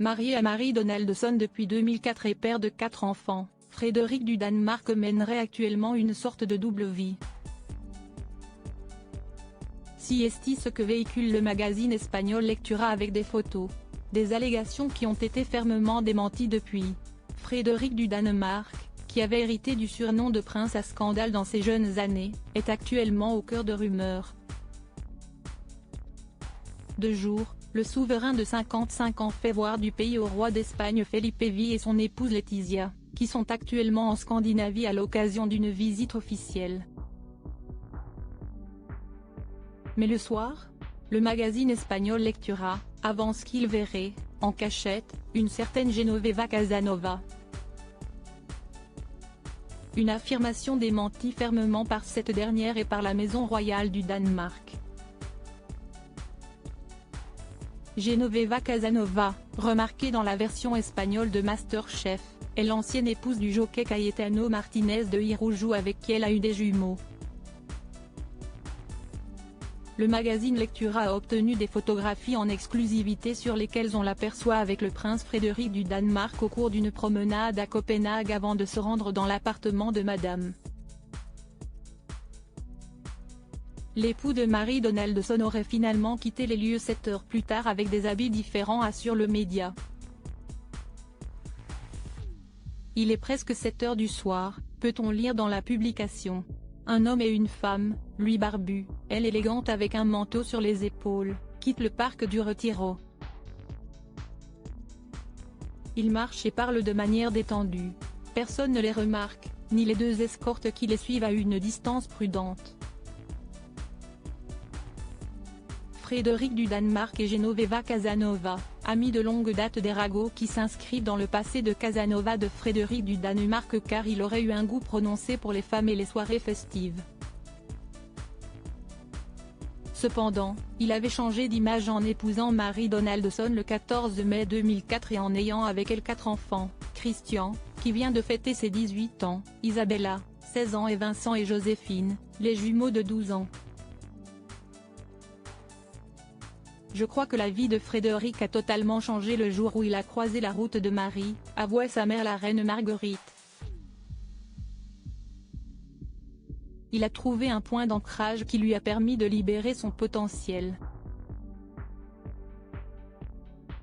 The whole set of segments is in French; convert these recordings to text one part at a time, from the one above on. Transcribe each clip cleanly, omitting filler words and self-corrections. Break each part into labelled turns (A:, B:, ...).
A: Marié à Marie Donaldson depuis 2004 et père de 4 enfants, Frédéric du Danemark mènerait actuellement une sorte de double vie. Si est ce que véhicule le magazine espagnol Lectura avec des photos. Des allégations qui ont été fermement démenties depuis. Frédéric du Danemark, qui avait hérité du surnom de prince à scandale dans ses jeunes années, est actuellement au cœur de rumeurs. De jour, le souverain de 55 ans fait voir du pays au roi d'Espagne Felipe V et son épouse Letizia, qui sont actuellement en Scandinavie à l'occasion d'une visite officielle. Mais le soir, le magazine espagnol Lectura avance qu'il verrait, en cachette, une certaine Genoveva Casanova. Une affirmation démentie fermement par cette dernière et par la maison royale du Danemark. Genoveva Casanova, remarquée dans la version espagnole de MasterChef, est l'ancienne épouse du jockey Cayetano Martinez de Irujú avec qui elle a eu des jumeaux. Le magazine Lectura a obtenu des photographies en exclusivité sur lesquelles on l'aperçoit avec le prince Frédéric du Danemark au cours d'une promenade à Copenhague avant de se rendre dans l'appartement de Madame. L'époux de Marie Donaldson aurait finalement quitté les lieux 7 heures plus tard avec des habits différents, assure le média. Il est presque 7 heures du soir, peut-on lire dans la publication. Un homme et une femme, lui barbu, elle élégante avec un manteau sur les épaules, quittent le parc du Retiro. Ils marchent et parlent de manière détendue. Personne ne les remarque, ni les deux escortes qui les suivent à une distance prudente. Frédéric du Danemark et Genoveva Casanova, amis de longue date des ragots qui s'inscrivent dans le passé de Casanova de Frédéric du Danemark car il aurait eu un goût prononcé pour les femmes et les soirées festives. Cependant, il avait changé d'image en épousant Marie Donaldson le 14 mai 2004 et en ayant avec elle 4 enfants, Christian, qui vient de fêter ses 18 ans, Isabella, 16 ans et Vincent et Joséphine, les jumeaux de 12 ans. Je crois que la vie de Frédéric a totalement changé le jour où il a croisé la route de Marie, avouait sa mère la reine Marguerite. Il a trouvé un point d'ancrage qui lui a permis de libérer son potentiel.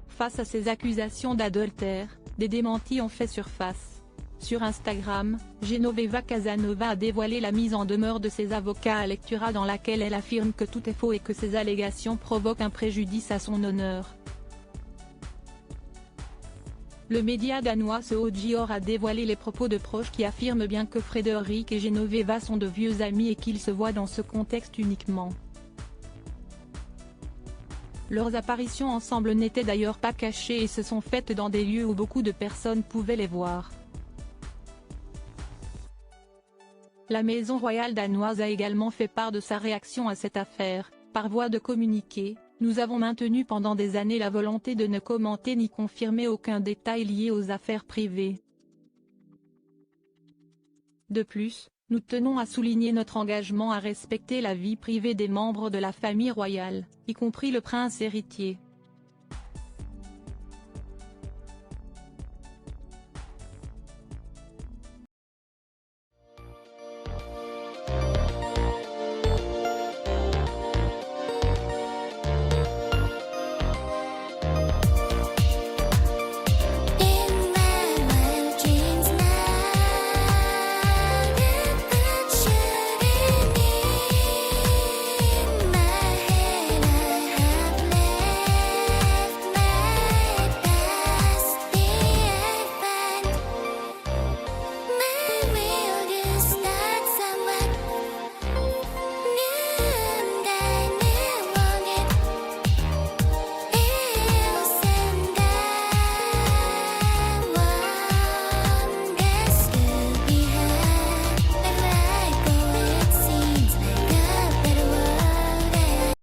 A: Face à ces accusations d'adultère, des démentis ont fait surface. Sur Instagram, Genoveva Casanova a dévoilé la mise en demeure de ses avocats à Lectura dans laquelle elle affirme que tout est faux et que ces allégations provoquent un préjudice à son honneur. Le média danois Seojior a dévoilé les propos de proches qui affirment bien que Frédéric et Genoveva sont de vieux amis et qu'ils se voient dans ce contexte uniquement. Leurs apparitions ensemble n'étaient d'ailleurs pas cachées et se sont faites dans des lieux où beaucoup de personnes pouvaient les voir. La maison royale danoise a également fait part de sa réaction à cette affaire, par voie de communiqué. Nous avons maintenu pendant des années la volonté de ne commenter ni confirmer aucun détail lié aux affaires privées. De plus, nous tenons à souligner notre engagement à respecter la vie privée des membres de la famille royale, y compris le prince héritier.